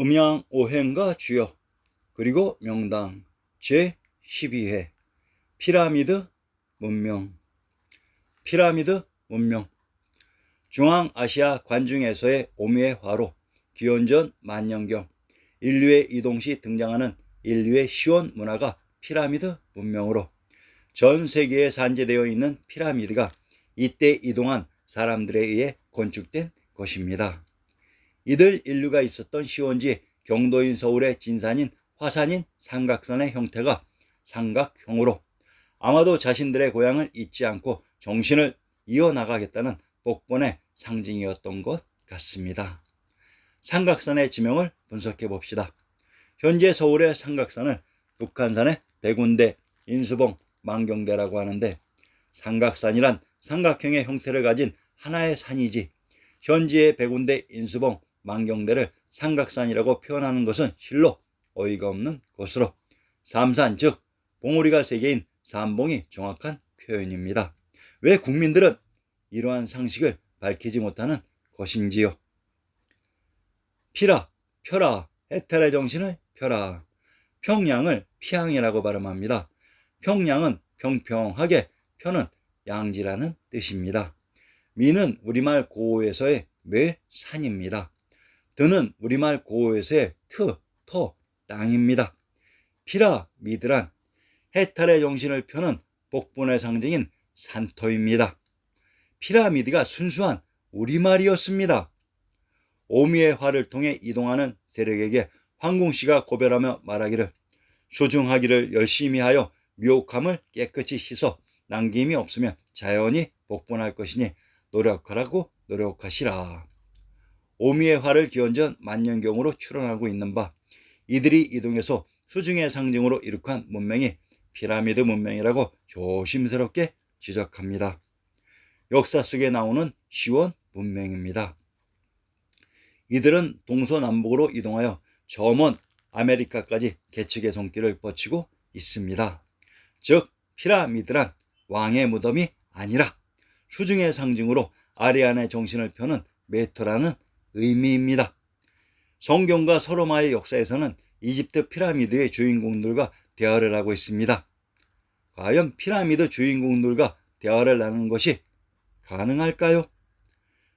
음양오행가 주요 그리고 명당 제12회 피라미드 문명. 피라미드 문명. 중앙아시아 관중에서의 오미의 화로 기원전 만년경 인류의 이동 시 등장하는 인류의 시원 문화가 피라미드 문명으로 전 세계에 산재되어 있는 피라미드가 이때 이동한 사람들에 의해 건축된 것입니다. 이들 인류가 있었던 시원지 경도인 서울의 진산인 화산인 삼각산의 형태가 삼각형으로 아마도 자신들의 고향을 잊지 않고 정신을 이어나가겠다는 복본의 상징이었던 것 같습니다. 삼각산의 지명을 분석해 봅시다. 현재 서울의 삼각산을 북한산의 백운대, 인수봉, 만경대라고 하는데 삼각산이란 삼각형의 형태를 가진 하나의 산이지 현지의 백운대, 인수봉, 만경대를 삼각산이라고 표현하는 것은 실로 어이가 없는 것으로 삼산 즉 봉우리가 세 개인 삼봉이 정확한 표현입니다. 왜 국민들은 이러한 상식을 밝히지 못하는 것인지요. 피라, 펴라, 해탈의 정신을 펴라. 평양을 피양이라고 발음합니다. 평양은 평평하게, 펴는 양지라는 뜻입니다. 미는 우리말 고어에서의 매, 산입니다. 드는 우리말 고어에서의 터, 땅입니다. 피라미드란 해탈의 정신을 펴는 복본의 상징인 산터입니다. 피라미드가 순수한 우리말이었습니다. 오미의 화를 통해 이동하는 세력에게 황궁씨가 고별하며 말하기를 소중하기를 열심히 하여 미혹함을 깨끗이 씻어 남김이 없으면 자연히 복본할 것이니 노력하라고 노력하시라. 오미의 화를 기원전 만년경으로 추론하고 있는 바 이들이 이동해서 수중의 상징으로 이룩한 문명이 피라미드 문명이라고 조심스럽게 지적합니다. 역사 속에 나오는 시원 문명입니다. 이들은 동서남북으로 이동하여 저 먼 아메리카까지 개척의 손길을 뻗치고 있습니다. 즉 피라미드란 왕의 무덤이 아니라 수중의 상징으로 아리안의 정신을 펴는 메토라는 의미입니다. 성경과 서로마의 역사에서는 이집트 피라미드의 주인공들과 대화를 하고 있습니다. 과연 피라미드 주인공들과 대화를 나누는 것이 가능할까요?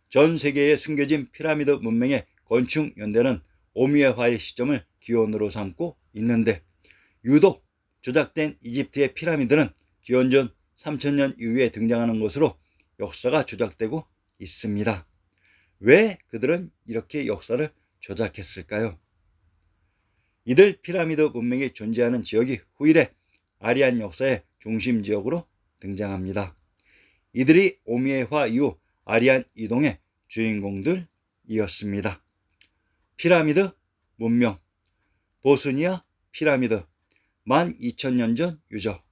전 세계에 숨겨진 피라미드 문명의 건축 연대는 오미의 화의 시점을 기원으로 삼고 있는데 유독 조작된 이집트의 피라미드는 기원전 3000년 이후에 등장하는 것으로 역사가 조작되고 있습니다. 왜 그들은 이렇게 역사를 조작했을까요? 이들 피라미드 문명이 존재하는 지역이 후일에 아리안 역사의 중심 지역으로 등장합니다. 이들이 오미의 화 이후 아리안 이동의 주인공들이었습니다. 피라미드 문명. 보스니아 피라미드 12,000년 전 유적.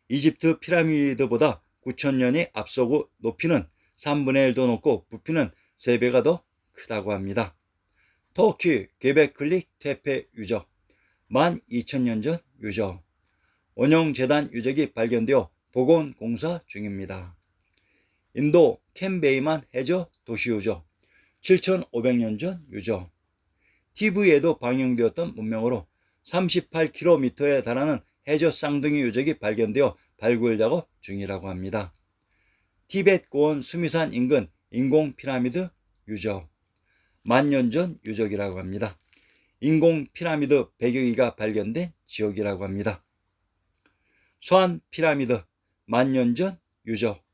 이집트 피라미드보다 9,000년이 앞서고 높이는 3분의 1도 높고 부피는 3배가 더 크다고 합니다. 터키 괴베클릭 테페 유적 12,000년 전 유적. 원형재단 유적이 발견되어 복원공사 중입니다. 인도 캔베이만 해저 도시 유적 7,500년 전 유적. TV에도 방영되었던 문명으로 38km에 달하는 해저 쌍둥이 유적이 발견되어 발굴 작업 중이라고 합니다. 티벳 고원 수미산 인근 인공 피라미드 유적 10,000년 전 유적이라고 합니다. 인공 피라미드 100여 개가 발견된 지역이라고 합니다. 서한 피라미드 10,000년 전 유적.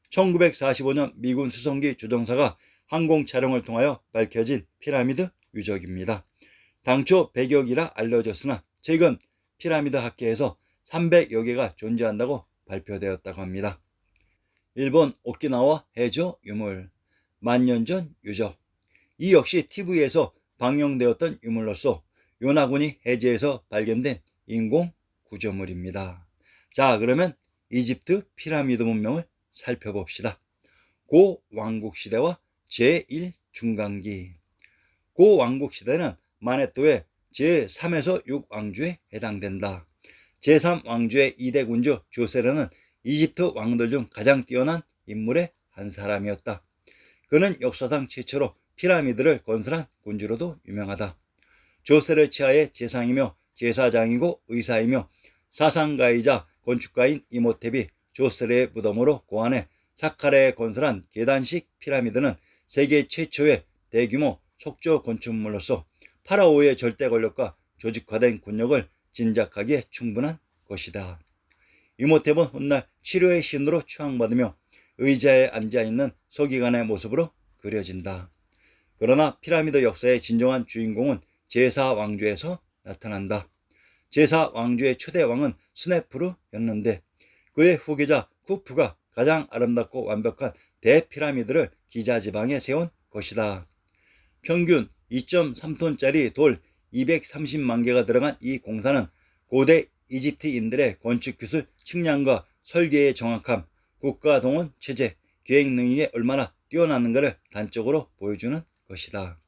1945년 미군 수송기 조종사가 항공 촬영을 통하여 밝혀진 피라미드 유적입니다. 당초 100여 개라 알려졌으나 최근 피라미드 학계에서 300여 개가 존재한다고 발표되었다고 합니다. 일본 오키나와 해저 유물 10,000년 전 유적. 이 역시 TV에서 방영되었던 유물로서 요나군이 해저에서 발견된 인공 구조물입니다. 자, 그러면 이집트 피라미드 문명을 살펴봅시다. 고왕국시대와 제1중간기. 고왕국시대는 마네토의 제3에서 6왕조에 해당된다. 제3왕조의 2대 군주 조세르는 이집트 왕들 중 가장 뛰어난 인물의 한 사람이었다. 그는 역사상 최초로 피라미드를 건설한 군주로도 유명하다. 조세르치아의 제상이며 제사장이고 의사이며 사상가이자 건축가인 이모텝이 조세르의 무덤으로 고안해 사카라에 건설한 계단식 피라미드는 세계 최초의 대규모 속조 건축물로서 파라오의 절대 권력과 조직화된 군력을 짐작하기에 충분한 것이다. 이모텝은 훗날 치료의 신으로 추앙받으며 의자에 앉아있는 서기관의 모습으로 그려진다. 그러나 피라미드 역사의 진정한 주인공은 제사왕조에서 나타난다. 제사왕조의 초대 왕은 스네프루였는데 그의 후계자 쿠프가 가장 아름답고 완벽한 대피라미드를 기자 지방에 세운 것이다. 평균 2.3톤짜리 돌 230만 개가 들어간 이 공사는 고대 이집트인들의 건축기술 측량과 설계의 정확함, 국가동원 체제, 계획 능력이 얼마나 뛰어났는가를 단적으로 보여주는 것이다.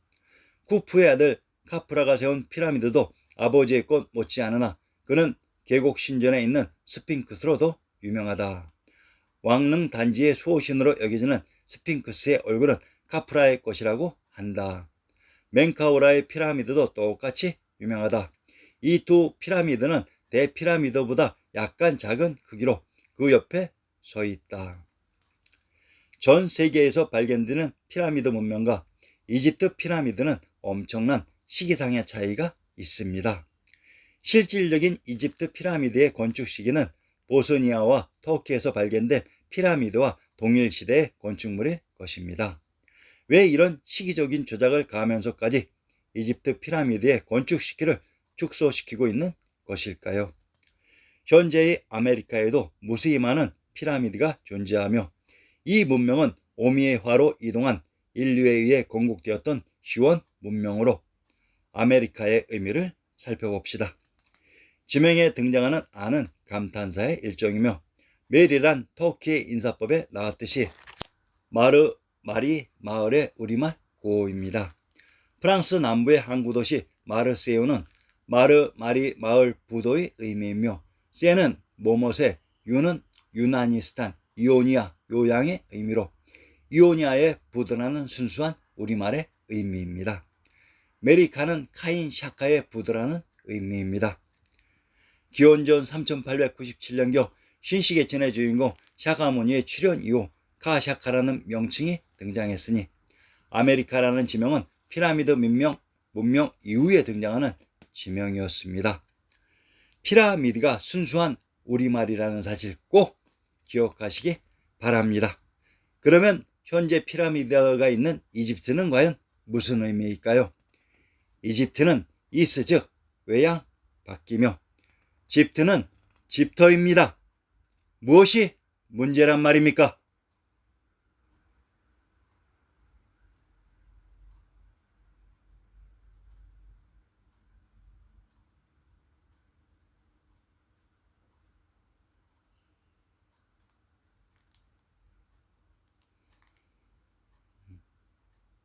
쿠프의 아들 카프라가 세운 피라미드도 아버지의 것 못지않으나 그는 계곡 신전에 있는 스핑크스로도 유명하다. 왕릉 단지의 수호신으로 여겨지는 스핑크스의 얼굴은 카프라의 것이라고 한다. 멘카우라의 피라미드도 똑같이 유명하다. 이 두 피라미드는 대피라미드보다 약간 작은 크기로 그 옆에 서 있다. 전 세계에서 발견되는 피라미드 문명과 이집트 피라미드는 엄청난 시기상의 차이가 있습니다. 실질적인 이집트 피라미드의 건축 시기는 보스니아와 터키에서 발견된 피라미드와 동일 시대의 건축물일 것입니다. 왜 이런 시기적인 조작을 가하면서까지 이집트 피라미드의 건축 시기를 축소시키고 있는 것일까요? 현재의 아메리카에도 무수히 많은 피라미드가 존재하며 이 문명은 오미의 화로 이동한 인류에 의해 건국되었던 시원 문명으로 아메리카의 의미를 살펴봅시다. 지명에 등장하는 아는 감탄사의 일종이며 멜이란 터키의 인사법에 나왔듯이 말이 마을의 우리말 고어입니다. 프랑스 남부의 항구 도시 마르세유는 말이 마을 부도의 의미이며 세는 모못의 유는 유나니스탄 이오니아 요양의 의미로 이오니아의 부드라는 순수한 우리말의 의미입니다. 메리카는 카인 샤카의 부드라는 의미입니다. 기원전 3897년경 신시계천의 주인공 샤카무니의 출현 이후 카샤카라는 명칭이 등장했으니 아메리카라는 지명은 피라미드 문명 이후에 등장하는 지명이었습니다. 피라미드가 순수한 우리말이라는 사실 꼭 기억하시기 바랍니다. 그러면 현재 피라미드가 있는 이집트는 과연 무슨 의미일까요? 이집트는 이스 즉 외양 바뀌며 집트는 집터입니다. 무엇이 문제란 말입니까?